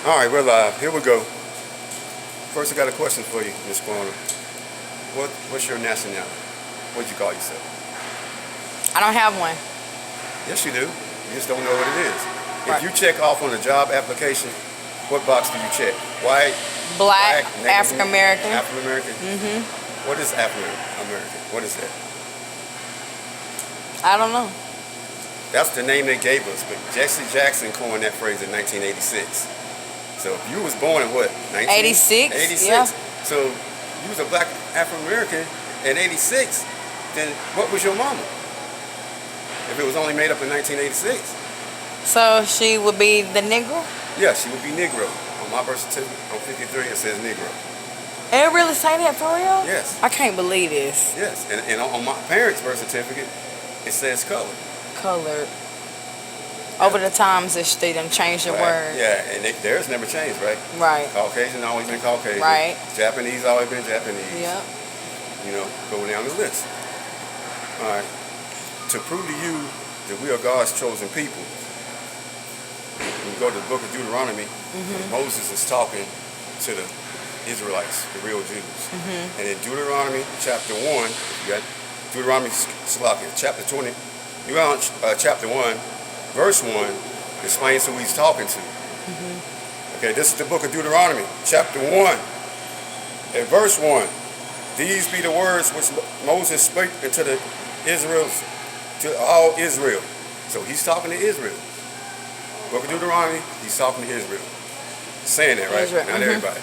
All right, we're live. Here we go. First, I got a question for you, Miss Corner. What's your nationality? What'd you call yourself? I don't have one. Yes, you do. You just don't know what it is. Right. If you check off on a job application, what box do you check? White, Black, Native African American. African American? Mm-hmm. What is African American? What is that? I don't know. That's the name they gave us, but Jesse Jackson coined that phrase in 1986. So if you was born in what? 86? 86. Yeah. So you was a black African American in 86, then what was your mama? If it was only made up in 1986. So she would be the Negro? Yeah, she would be Negro. On my birth certificate, on 53, it says Negro. It really say that for real? Yes. I can't believe this. Yes, and on my parents' birth certificate, it says color. Colored. Over the times they done changed the word. Yeah, and theirs never changed, right? Right. Caucasian always been Caucasian. Right. Japanese always been Japanese. Yep. You know, going down the list. All right. To prove to you that we are God's chosen people, we go to the book of Deuteronomy. Moses is talking to the Israelites, the real Jews. And in Deuteronomy chapter 1, you got Deuteronomy chapter 20, you got chapter 1, verse 1, explains who he's talking to. Okay, this is the book of Deuteronomy, chapter 1, and verse 1. These be the words which Moses spake unto the Israels, to all Israel. So he's talking to Israel. Book of Deuteronomy, he's talking to Israel. Saying that, right? Israel. Not everybody.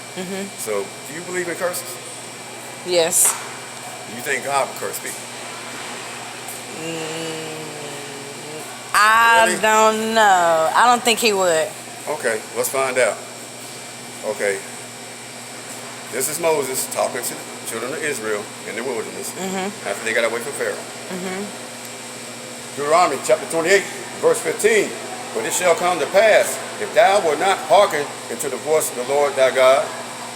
So, do you believe in curses? Yes. Do you think God will curse people? I Really? don't know. I don't think he would. Okay, let's find out. Okay. This is Moses talking to the children of Israel in the wilderness after they got away from Pharaoh. Deuteronomy chapter 28, verse 15. But it shall come to pass, if thou wilt not hearken unto the voice of the Lord thy God,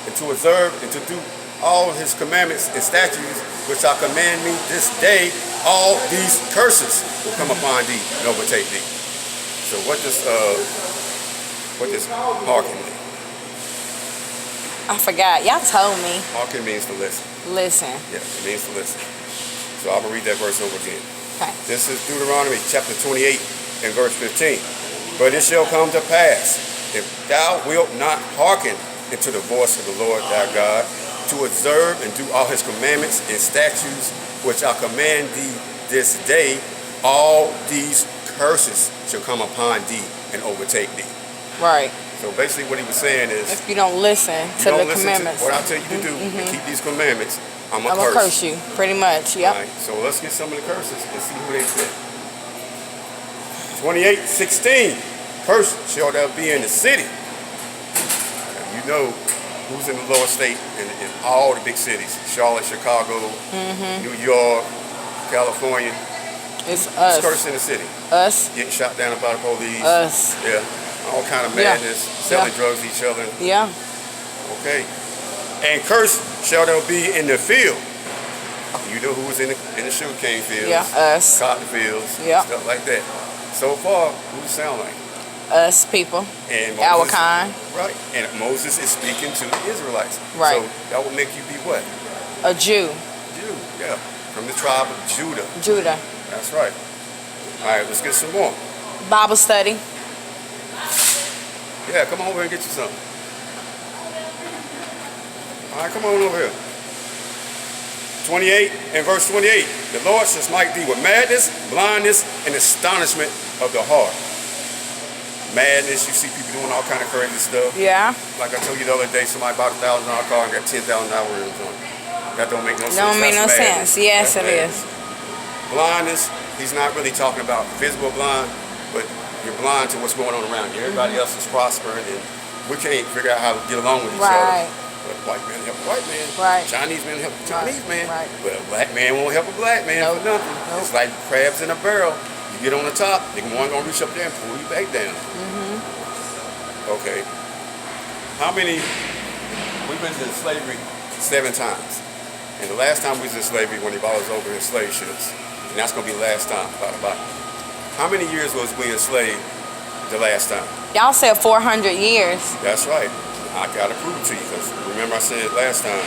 and to observe and to do all his commandments and statutes which I command me this day, all these curses will come upon thee and overtake thee. So what does hearken mean? I forgot. Y'all told me. Hearken means to listen. Listen. Yeah, it means to listen. So I'm going to read that verse over again. Okay. This is Deuteronomy chapter 28 and verse 15. But it shall come to pass, if thou wilt not hearken unto the voice of the Lord thy God, to observe and do all his commandments and statutes which I command thee this day, all these curses shall come upon thee and overtake thee. Right. So basically what he was saying is, If you don't listen to the commandments. what I tell you to do and keep these commandments, I'm going I'm to going to curse you. Pretty much. Yep. All right, so let's get some of the curses and see who they fit. 28:16. Cursed shall thou be in the city. Now, you know who's in the lower state in all the big cities. Charlotte, Chicago, New York, California. It's us. It's cursed in the city. Us. Getting shot down by the police. Us. Yeah. All kind of madness. Selling drugs to each other. Yeah. Okay. And cursed shall thou be in the field. You know who was in the sugarcane fields. Yeah. Us. Cotton fields. Yeah. Stuff like that. So far, who does it sound like? Us people. And Moses, Our kind. Right. And Moses is speaking to the Israelites. Right. So that would make you be what? A Jew. Jew. Yeah. From the tribe of Judah. Judah. That's right. All right, let's get some more. Bible study. Yeah, come on over here and get you something. All right, come on over here. 28 and verse 28. The Lord shall smite thee with madness, blindness, and astonishment of the heart. Madness, you see people doing all kind of crazy stuff. Yeah. Like I told you the other day, somebody bought a $1,000 car and got $10,000 rims on it. That don't make no sense. Don't make no That's madness. sense. Yes, That's it is. madness. Blindness, he's not really talking about physical blind, but you're blind to what's going on around you. Everybody else is prospering, and we can't figure out how to get along with each Right. other. But white man help a white man. Right. Chinese man help a Chinese man. Right. But a black man won't help a black man Nope. for nothing. Nope. It's like crabs in a barrel. You get on the top, one gonna reach up there and pull you back down. Okay. How many? We've been in slavery 7 times. And the last time we was in slavery when they brought us over in slave ships. And that's gonna be the last time, by the by. How many years was we enslaved the last time. Y'all said 400 years. That's right. I got to prove it to you because remember I said last time,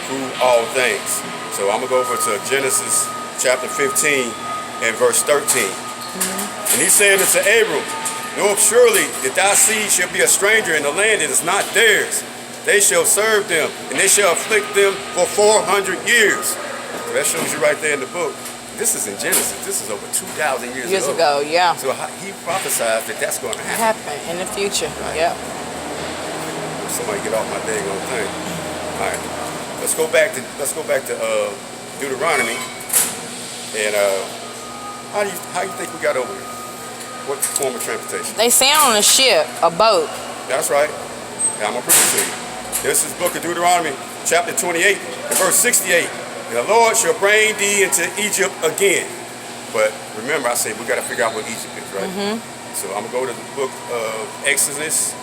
prove all things. So I'm going to go over to Genesis chapter 15 and verse 13. And he said unto Abram, know surely that thy seed shall be a stranger in the land that is not theirs. They shall serve them, and they shall afflict them for 400 years. So that shows you right there in the book. This is in Genesis. This is over 2,000 years ago. Yeah. So he prophesied that that's going to happen. In the future. Right. Yeah. Somebody get off my dang old thing. All right. Let's go back to Deuteronomy. And how do you think we got over here? What form of transportation? They sail on a ship, a boat. That's right. I'm going to prove it to you. This is book of Deuteronomy, chapter 28, and verse 68. And the Lord shall bring thee into Egypt again. But remember, I said we got to figure out what Egypt is, right? So I'm going to go to the book of Exodus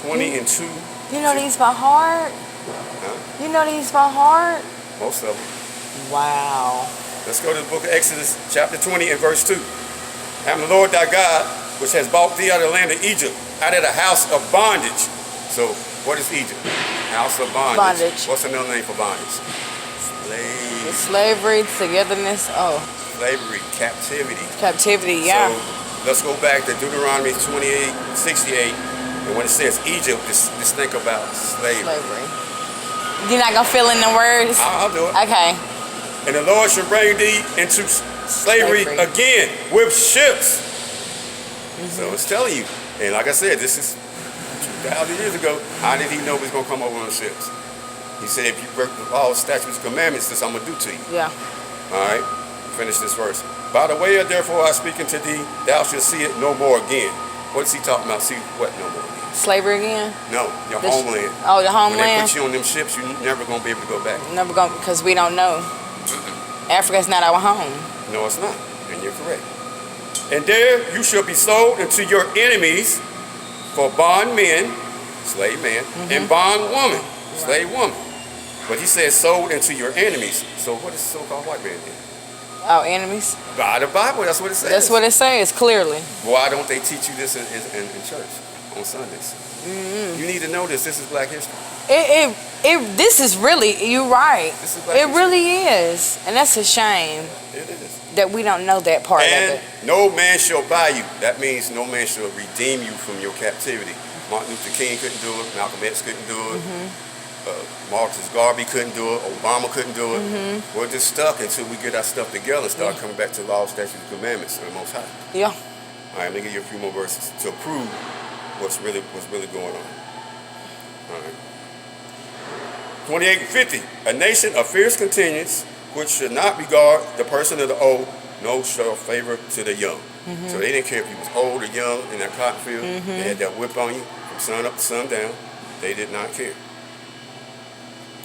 20 and 2. You know these by heart? Huh? You know these by heart? Most of them. Wow. Let's go to the book of Exodus, chapter 20 and verse 2. I am the Lord thy God, which has brought thee out of the land of Egypt, out of the house of bondage. So, what is Egypt? House of bondage. What's another name for bondage? Slave. The slavery, togetherness. Oh. Slavery, captivity. Captivity, yeah. So, let's go back to Deuteronomy 28, 68. And when it says Egypt, just think about slavery. You're not going to fill in the words? I'll do it. Okay. And the Lord shall bring thee into slavery again with ships. So it's telling you. And like I said, this is 2,000 years ago. How did he know he was going to come over on ships? He said, if you break the laws, statutes, commandments, this I'm going to do to you. Yeah. All right. Finish this verse. By the way, therefore I speak unto thee, thou shalt see it no more again. What is he talking about? See what no more again? Slavery again? No, your homeland. Oh, the homeland. When they put you on them ships, you're never going to be able to go back. Never going, because we don't know. Africa's not our home. No, it's not. And you're correct. And there you shall be sold unto your enemies for bondmen, slave man, and bondwoman, slave woman. But he says sold into your enemies. So what is so-called white man then? Our enemies? By the Bible, that's what it says. That's what it says, clearly. Why don't they teach you this in church on Sundays? You need to know this. This is Black history. This is really, you're right. This is Black history. Really is. And that's a shame. It is. That we don't know that part of it. No man shall buy you. That means no man shall redeem you from your captivity. Martin Luther King couldn't do it. Malcolm X couldn't do it. Marcus Garvey couldn't do it. Obama couldn't do it. We're just stuck until we get our stuff together and start coming back to law, statutes, and commandments of the Most High. Yeah. All right, let me give you a few more verses to prove what's really going on. All right. 28 and 50. A nation of fierce continuance, which should not regard the person of the old, no show favor to the young. So they didn't care if you was old or young in that cotton field. They had that whip on you from sun up to sundown. They did not care.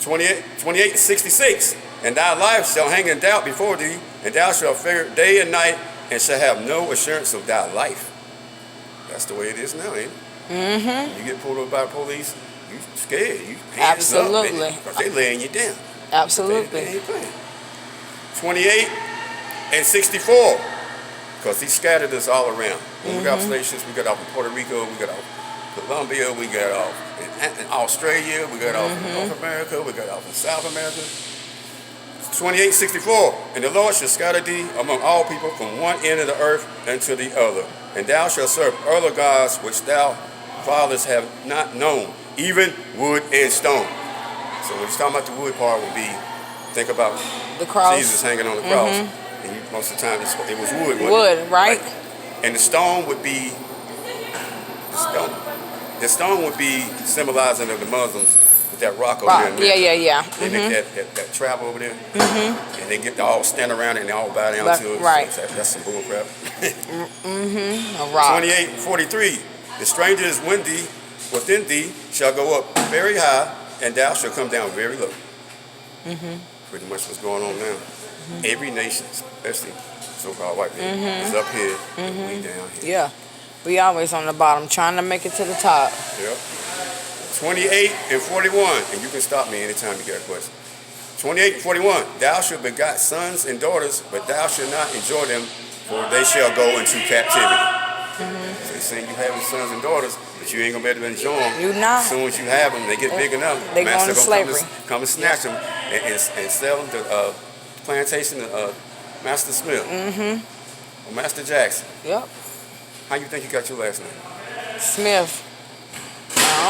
28 and 66. And thy life shall hang in doubt before thee, and thou shalt fear day and night, and shall have no assurance of thy life. That's the way it is now, ain't it? You get pulled over by the police, you scared. You hands Absolutely. up, because they laying you down. Absolutely. They ain't playing. 28 and 64. Because he scattered us all around. When we got stations, we got off in Puerto Rico, we got off Colombia, we got off in Australia, we got off in North America, we got off in South America. 28:64. And the Lord shall scatter thee among all people from one end of the earth unto the other. And thou shalt serve other gods which thou fathers have not known, even wood and stone. So when he's talking about the wood part, would be, think about the cross. Jesus hanging on the cross. And most of the time it was wood. Wood, right? And the stone would be the stone. The stone would be symbolizing of the Muslims with that rock over there. Yeah. They make that trap over there. And they get to all stand around and they all bow down to it. Right. So that's some bull crap. A rock. 28:43. The stranger is within thee shall go up very high, and thou shalt come down very low. Pretty much what's going on now. Every nation, especially so-called white people, is up here and we down here. Yeah. We always on the bottom trying to make it to the top. Yep. 28 and 41, and you can stop me anytime you got a question. 28 and 41, thou shalt begot sons and daughters, but thou shalt not enjoy them, for they shall go into captivity. They saying you having sons and daughters, but you ain't gonna be able to enjoy them. You not. As soon as you have them, they get big enough. They go into slavery. Come and snatch them and sell them to plantation to Master Smith or Master Jackson. Yep. How you think you got your last name? Smith.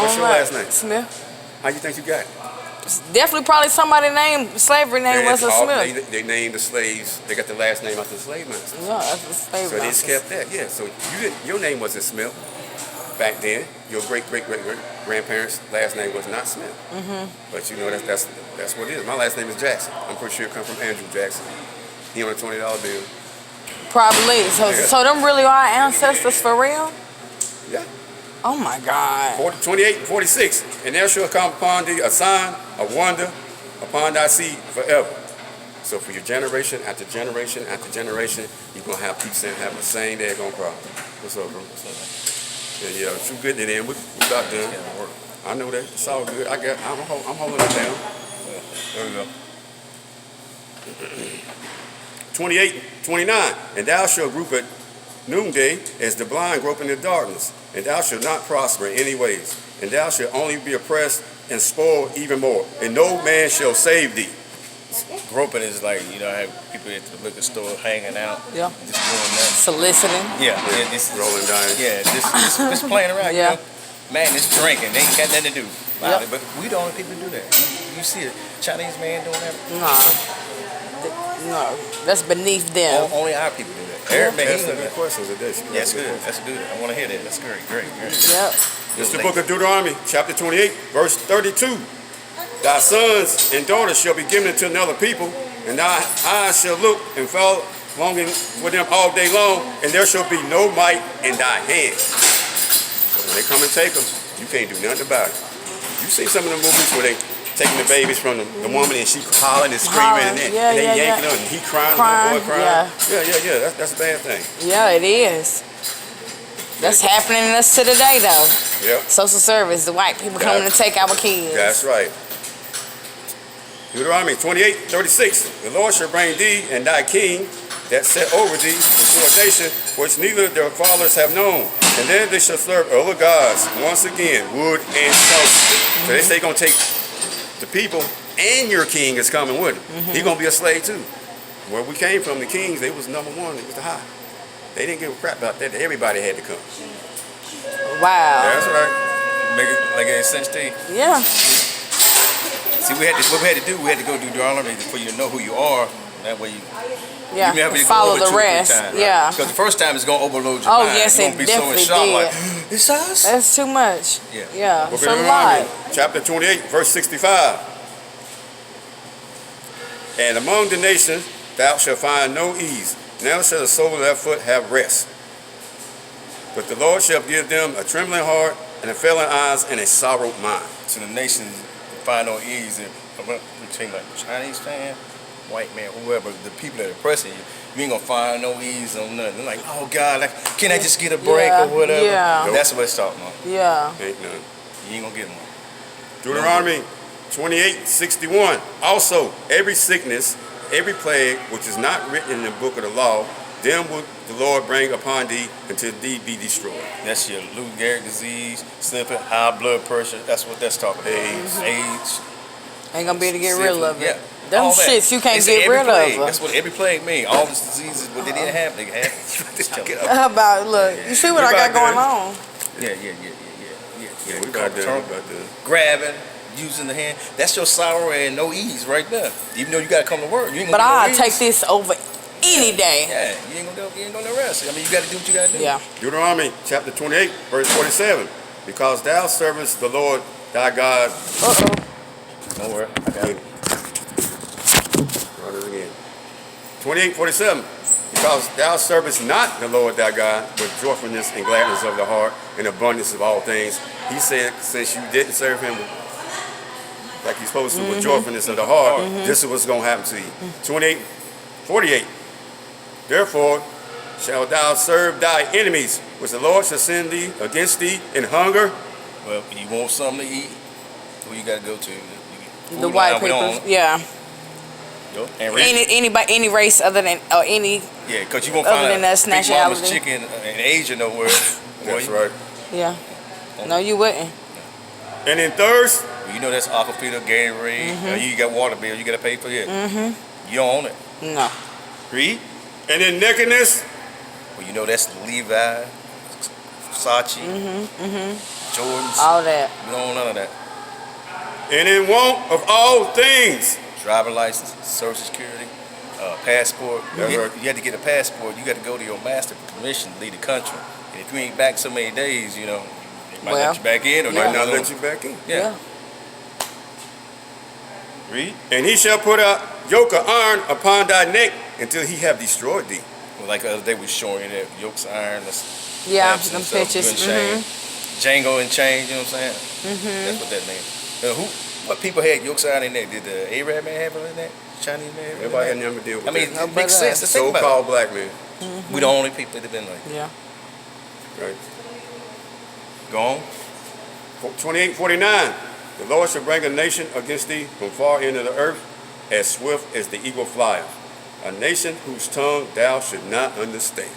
What's your last name? Smith. How you think you got it? It's definitely probably somebody named slavery name was a Smith. They named the slaves. They got the last name after the slave masters. Yeah, that's the slave So they masters. just kept that. Yeah. So your name wasn't Smith back then. Your great grandparents' last name was not Smith. But you know that's what it is. My last name is Jackson. I'm pretty sure it comes from Andrew Jackson. He on a $20 bill. Probably. So, Yeah. so them really are our ancestors for real? Yeah. Oh my God. 28 and 46. And there shall come upon thee a sign, a wonder upon thy seed forever. So for your generation after generation after generation, you're going to have people saying, having the same daggone problem. What's up, bro? Yeah, yeah, it's too good to them. We about done. I know that. It's all good. I'm holding it down. There we go. 28, 29. And thou shalt group at noonday as the blind grope in the darkness. And thou shalt not prosper in any ways. And thou shalt only be oppressed and spoiled even more. And no man shall save thee. Groping is like, you know, I have people at the liquor store hanging out. Yeah. Just doing nothing. Soliciting. Yeah. This Rolling dice. Yeah, just playing around. Yeah. You know? Man, it's drinking. They ain't got nothing to do. Yep. But we the only people do that. You see a Chinese man doing that? No, that's beneath them. Only our people do that. Eric, man, That's he some do good that. questions today. Yeah, that's good. That's good. I want to hear that. That's great. Yep. It's the book of Deuteronomy, chapter 28, verse 32. Thy sons and daughters shall be given unto another people, and thy eyes shall look and fall longing for them all day long, and there shall be no might in thy hand. So when they come and take them, you can't do nothing about it. You see some of the movies where they taking the babies from the woman and she hollering and screaming and they yanking them and he crying, the boy crying. Yeah. That's a bad thing. Yeah, it is. That's happening to us to today, though. Yep. Social service, the white people coming to take our kids. That's right. Deuteronomy 28, 36. The Lord shall bring thee and thy king that set over thee into a nation which neither their fathers have known. And then they shall serve other gods, once again, wood and stone. So they say going to take the people, and your king is coming with him. He's going to be a slave too. Where we came from, the kings, they was number one. It was the high. They didn't give a crap about that. Everybody had to come. Wow. That's right. Make it like it sense to you. Yeah. See, what we had to do, we had to go do Deuteronomy for you to know who you are. That way you Yeah. never Follow go over the 2 or 3 rest. times, right? Yeah. Because the first time it's going to overload your Oh, mind. yes, You're going it to be so in definitely shock, did. like, it's us? That's too much. Yeah. Yeah. Book It's of a Deuteronomy, lot. chapter 28, verse 65. And among the nations thou shalt find no ease, neither shall the sole of thy foot have rest. But the Lord shall give them a trembling heart, and a failing eyes, and a sorrowed mind. So the nations find no ease between like Chinese fan, white man, whoever, the people that are oppressing you. You ain't going to find no ease on nothing. They're like, oh God, like, can I just get a break or whatever? Yeah. That's what it's talking about. Yeah. Ain't none. You ain't going to get one. Deuteronomy 28, 61. Also, every sickness, every plague which is not written in the book of the law, them will the Lord bring upon thee until thee be destroyed. That's your Lou Gehrig disease, sniffing, high blood pressure. That's what that's talking about. AIDS. Ain't gonna be able to get rid of it. Yeah. Them All that. shits you can't It's get every rid plague. of. That's what every plague means. All these diseases, what they didn't have, they had. Just tell them. How about, look, you see what I got going on? Yeah. We about done. Grabbing, using the hand. That's your sorrow and no ease right there. Even though you got to come to work. You ain't But gonna I'll get no take ease. this over any day. Yeah, you ain't gonna rest. I mean, you got to do what you got to do. Yeah. Deuteronomy chapter 28, verse 47. Because thou servest the Lord thy God. Don't worry, I got it. Run it again. 28, 47. Because thou servest not the Lord thy God with joyfulness and gladness of the heart and abundance of all things. He said, since you didn't serve him like you're supposed to with joyfulness of the heart, this is what's going to happen to you. 28, 48. Therefore shalt thou serve thy enemies, which the Lord shall send thee against thee in hunger. Well, you want something to eat, who you got to go to? The white people. Yeah. And Any race other than, or any yeah, because you won't other find than us Big Mama's nationality. chicken in Asia nowhere. That's right. Yeah. No, you wouldn't. And in thirst, You know that's Aquafina, Gatorade. You got water bill. You got to pay for it. You don't own it. No. Read. and in nakedness, Well, you know that's Levi, Versace, Jordans. All that. We don't own none of that. and in want of all things. Driver license, Social Security, passport. That's You right. had to get a passport. You got to go to your master for permission to leave the country. And if you ain't back so many days, you know, they might Well, let you back in or Might they not might let you back in. Yeah. Read. And he shall put a yoke of iron upon thy neck until he have destroyed thee. Well, like the other day we showing you that yokes of iron, that's Yeah, lamps and them stuff, pictures. you and chain. Django and chain, you know what I'm saying? That's what that means. What people had yokes of iron in there? Did the Arab man have it in there? Chinese man have it in Everybody had there? nothing to deal with I mean, that. it makes sense. Let's think about So-called black men. it. We the only people that have been like, Yeah. Right. go on. 28:49. The Lord shall bring a nation against thee from far end of the earth, as swift as the eagle flieth. A nation whose tongue thou should not understand.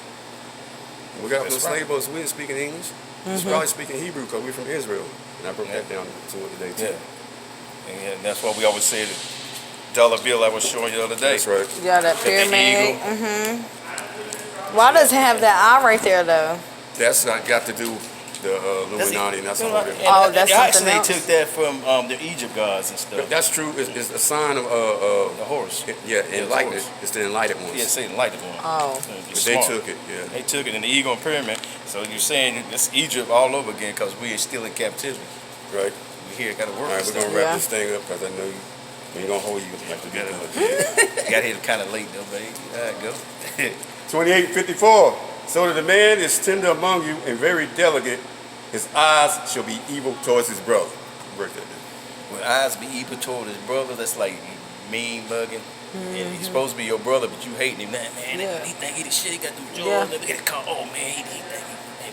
We got from the That's right. slave boats, we didn't speak in English. He's probably speaking Hebrew because we're from Israel. And I broke that down to it today too. Yeah. And that's why we always say the dollar bill I was showing you the other day. That's right. Yeah, that Got the pyramid. eagle. Why does it have that eye right there though? That's not got to do with the Illuminati, and that's all that. Oh, that's something actually else. they took that from the Egypt gods and stuff. That's true. It's a sign of The horse. enlightenment. horse. It's the enlightened ones. Yeah, say enlightened one. Oh. You're But they smart. took it. Yeah. They took it in the eagle and pyramid. So you're saying it's Egypt all over again because we are still in captivity. Right. We here got to work. All right, and we're stuff. gonna wrap Yeah. this thing up because I know you. We ain't gonna hold you like the Got other. got here kind of late though, baby. All right, go. 28:54. So that the man is tender among you and very delicate, his eyes shall be evil towards his brother. Break that down. When eyes be evil toward his brother, that's like mean mugging. And he's supposed to be your brother, but you hating him. Man, Yeah. he think he the shit. He got them Yeah. jaws. Look at the car. Oh man, he think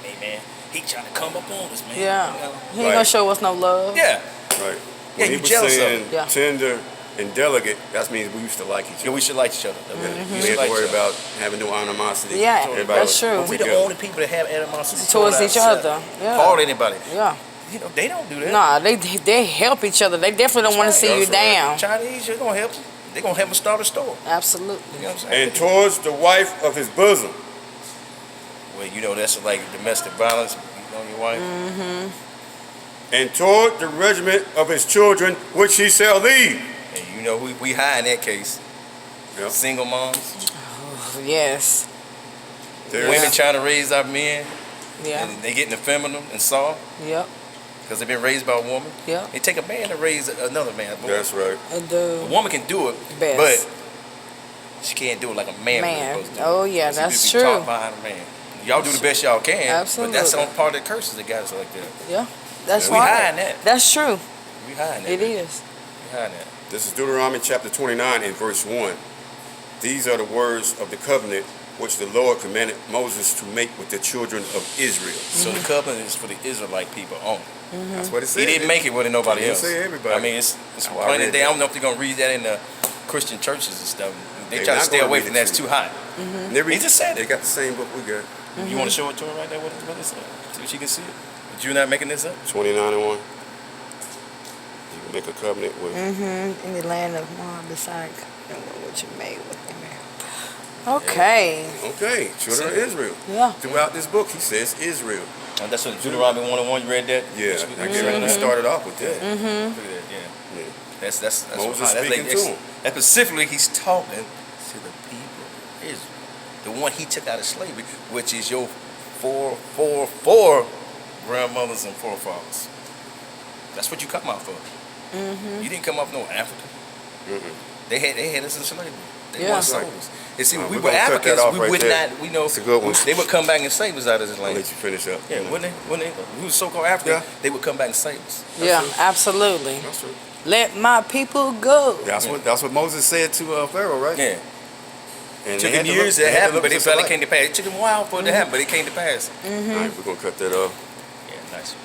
hey man, he trying to come up on us, man. Yeah. You know? He ain't gonna show us no love. Yeah. Right. Yeah, When you he was jealous of saying him. Yeah. tender and delicate, that means we used to like each Yeah, other. we should like each other. We We ain't should have like to worry each other. about having no animosity. Yeah, Everybody that's was true. But we the together. only people that have animosity Towards each ourselves. other. Yeah. Or anybody. Yeah. You know, they don't do that. Nah, they help each other. They definitely don't want to see you That's right. down. Chinese, you're gonna help them. They're gonna help them start a store. Absolutely. You know what I'm saying? And towards the wife of his bosom. Well, you know that's like domestic violence. You know your wife. And toward the regiment of his children, which he shall leave. And you know we high in that case. Yep. Single moms, Yes. There's- women trying to raise our men, Yeah. and they getting effeminate and soft Yep. because they've been raised by a woman. Yep. It take a man to raise another man. That's right. And A woman can do it, Best. but she can't do it like a man, Man. was supposed to. Oh, yeah, She that's just be true. taught behind a man. Y'all do the best y'all can, but that's Absolutely. on part of the curses that got us like that. yeah, that's We right. high in that. That's true. We high in that. It is. We high in that. This is Deuteronomy chapter 29 and verse 1. These are the words of the covenant which the Lord commanded Moses to make with the children of Israel. So the covenant is for the Israelite people only. That's what it said. He didn't make it with nobody He didn't else. say everybody. I mean, it's Oh, I plain read and day. I that. don't know if they're gonna read that in the Christian churches and stuff. They They're try to not stay gonna away read from it that's to too you. high. They read- He just said They it. got the same book we got. You want to show it to her right there? What it said? See if she can see it. But you're not making this up. 29 and 1. You can make a covenant with. In the land of Moab, beside what you made with him. Okay. Okay, children of Israel. Yeah. Throughout this book, he says Israel. And that's what Deuteronomy 1:1. You read that? Yeah, What you- I you guess read we that? started off with that. Look at that. Yeah. Yeah. That's Moses high. That's speaking to him. That specifically, he's talking to the people of Israel, the one he took out of slavery, which is your four grandmothers and forefathers. That's what you come out for. You didn't come out no Africa. They had us in slavery. They Yeah. want souls. And see, Well, we we're were gonna cut that Africans. off We right would there. not. We know. It's a good one. They would come back and save us out of this I'll land. let you finish up. Yeah, when they we was so-called African, Yeah. they would come back and save us. Yeah, absolutely. That's true. Let my people go. That's what Moses said to Pharaoh, right? Yeah. And It they took had him to years look- to they had happen, look but it just finally alike. came to pass. It took him a while for it to happen, but it came to pass. All right, we're gonna cut that off. Yeah, nice.